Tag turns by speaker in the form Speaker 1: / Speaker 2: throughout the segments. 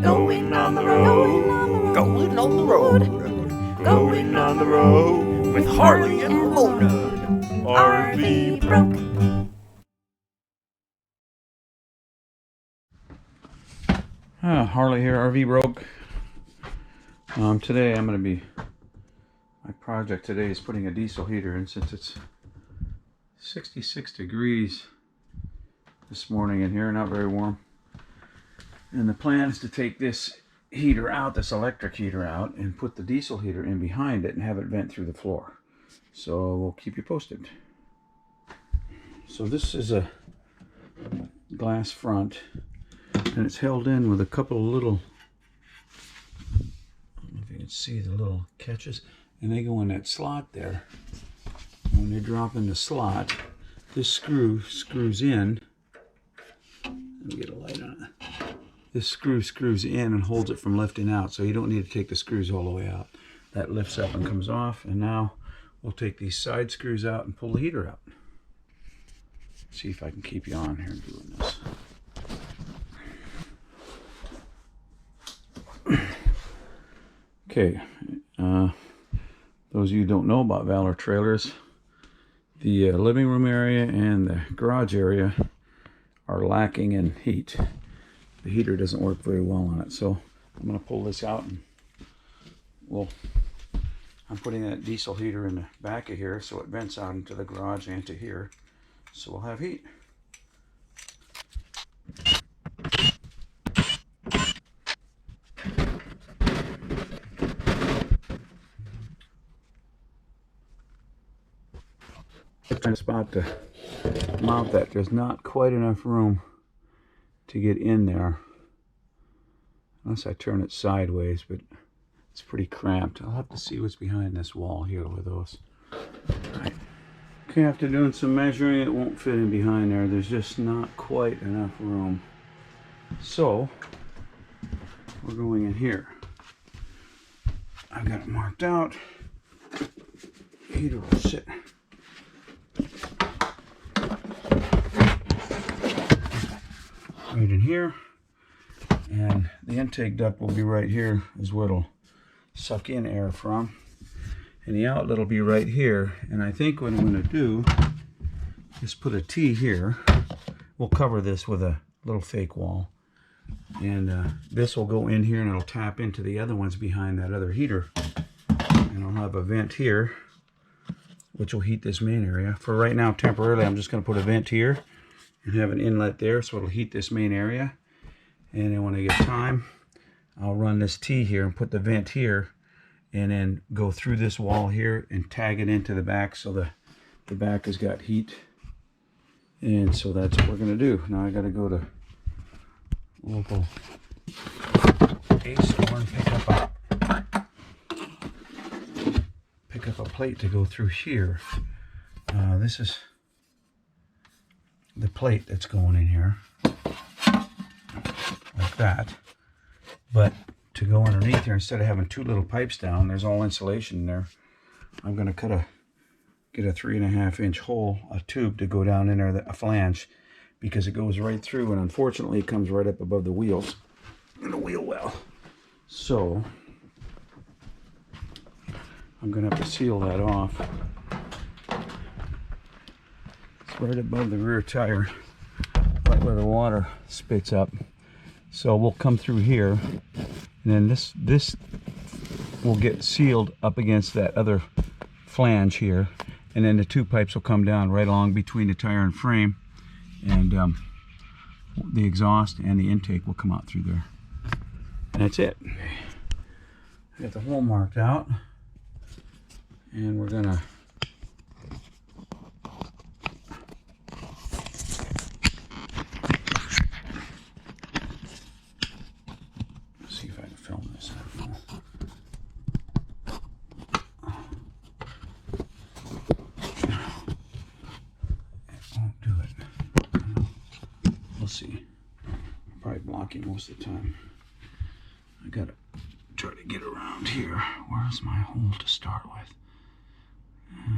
Speaker 1: Going on the road.
Speaker 2: Going on the road.
Speaker 1: Going on the road.
Speaker 2: With Harley and Ramona.
Speaker 1: RV broke.
Speaker 3: Harley here, RV broke. Today my project today is putting a diesel heater in since it's 66 degrees this morning in here, not very warm. And the plan is to take this heater out, this electric heater out, and put the diesel heater in behind it and have it vent through the floor. So we'll keep you posted. So this is a glass front, and it's held in with a couple of little, I don't know if you can see the little catches, and they go in that slot there. And when they drop in the slot, this screw screws in. Let me get a light on it. This screw screws in and holds it from lifting out, so you don't need to take the screws all the way out. That lifts up and comes off, and now we'll take these side screws out and pull the heater out. See if I can keep you on here doing this. Okay, those of you who don't know about Valor trailers, the living room area and the garage area are lacking in heat. The heater doesn't work very well on it, so I'm going to pull this out, and I'm putting that diesel heater in the back of here so it vents out into the garage and to here, so we'll have heat. I'm trying to spot to mount that. There's not quite enough room to get in there unless I turn it sideways, but it's pretty cramped. I'll have to see what's behind this wall here with those. Okay, after doing some measuring, it won't fit in behind there. There's just not quite enough room. So we're going in here. I've got it marked out. Heater will sit right in here, and the intake duct will be right here, is where it'll suck in air from, and the outlet will be right here. And I think what I'm going to do is put a T here. We'll cover this with a little fake wall, and this will go in here and it'll tap into the other ones behind that other heater, and I'll have a vent here which will heat this main area. For right now, temporarily, I'm just going to put a vent here and have an inlet there, so it'll heat this main area. And then when I get time, I'll run this T here and put the vent here, and then go through this wall here and tag it into the back, so the back has got heat. And so that's what we're going to do. Now I got to go to local Ace store and pick up a plate to go through here. This is the plate that's going in here, like that. But to go underneath here, instead of having two little pipes down, there's all insulation in there. I'm going to get a 3.5 inch hole, a tube to go down in there, a flange, because it goes right through, and unfortunately it comes right up above the wheels in the wheel well. So I'm going to have to seal that off. It's right above the rear tire, right where the water spits up. So we'll come through here, and then this will get sealed up against that other flange here, and then the two pipes will come down right along between the tire and frame, and the exhaust and the intake will come out through there. And that's it. I got the hole marked out, and we're gonna see if I can film this. It won't do it. We'll see. I'm probably blocking most of the time. I gotta try to get around here. Where's my hole to start with?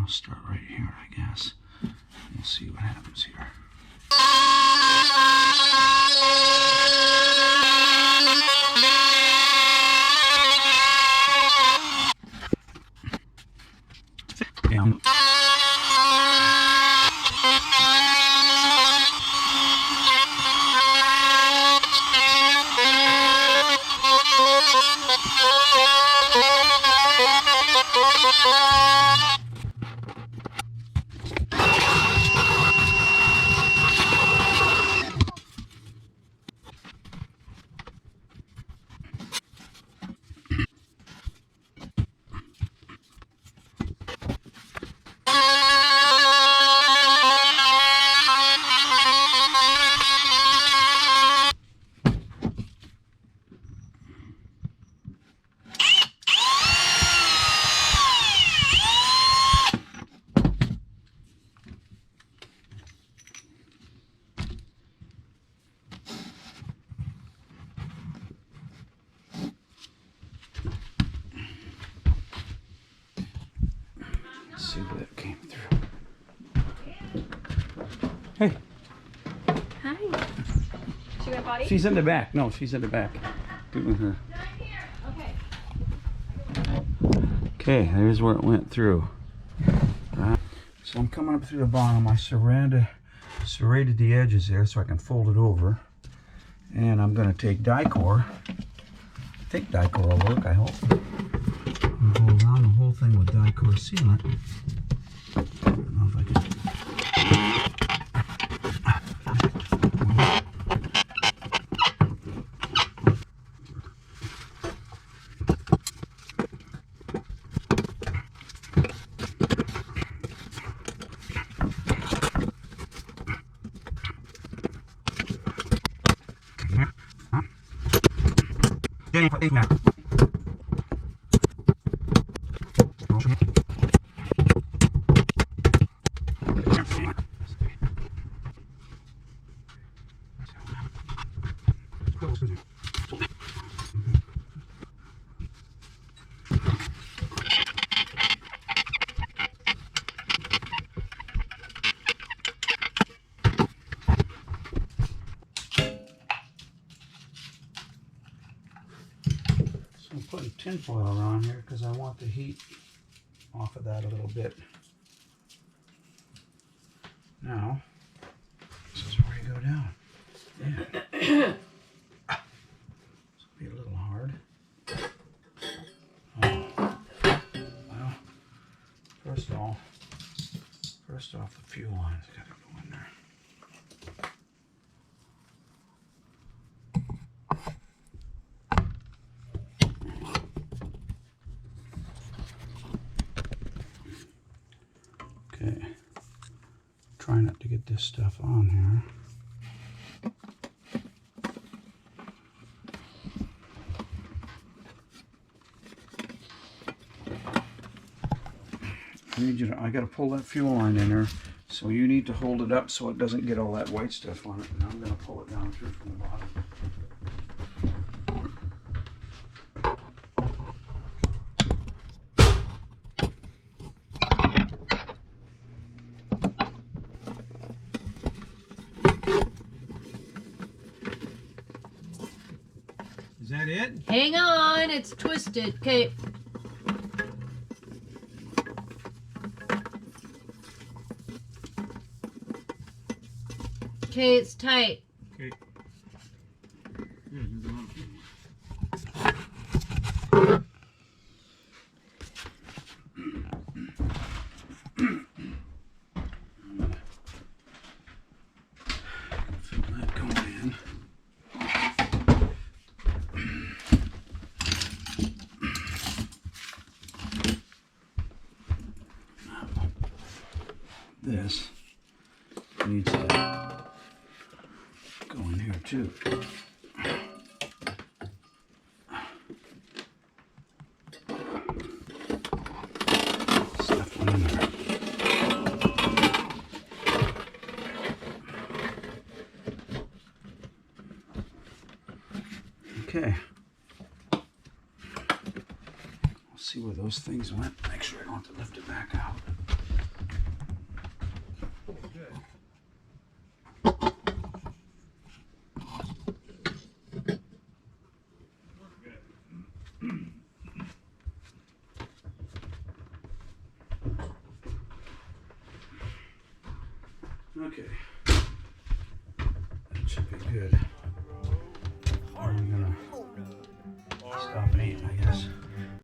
Speaker 3: I'll start right here, I guess. We'll see what happens here. see where that came through. Hey,
Speaker 4: Hi. She went potty?
Speaker 3: she's in the back. No, she's in the back. Doing her.
Speaker 4: Okay.
Speaker 3: Okay, there's where it went through. So I'm coming up through the bottom. I serrated the edges there so I can fold it over. And I'm going to take Dicor. I think Dicor will work, I hope. I'll go around the whole thing with Dicor sealant. I don't know if I can. So I'm putting tinfoil around here because I want the heat off of that a little bit. Now, this is where you go down. Yeah. This will be a little hard. Oh. Well, first off, the fuel line's got to go in there. Okay, try not to get this stuff on here. I gotta pull that fuel line in there, so you need to hold it up so it doesn't get all that white stuff on it. And I'm gonna pull it down through from the bottom. Is that it?
Speaker 4: Hang on, it's twisted. Okay. Okay, it's tight.
Speaker 3: Okay. Feel that going in. This needs to go in here too. Stuff went in there. Okay. We'll see where those things went. Make sure I don't have to lift it back out. Okay, that should be good.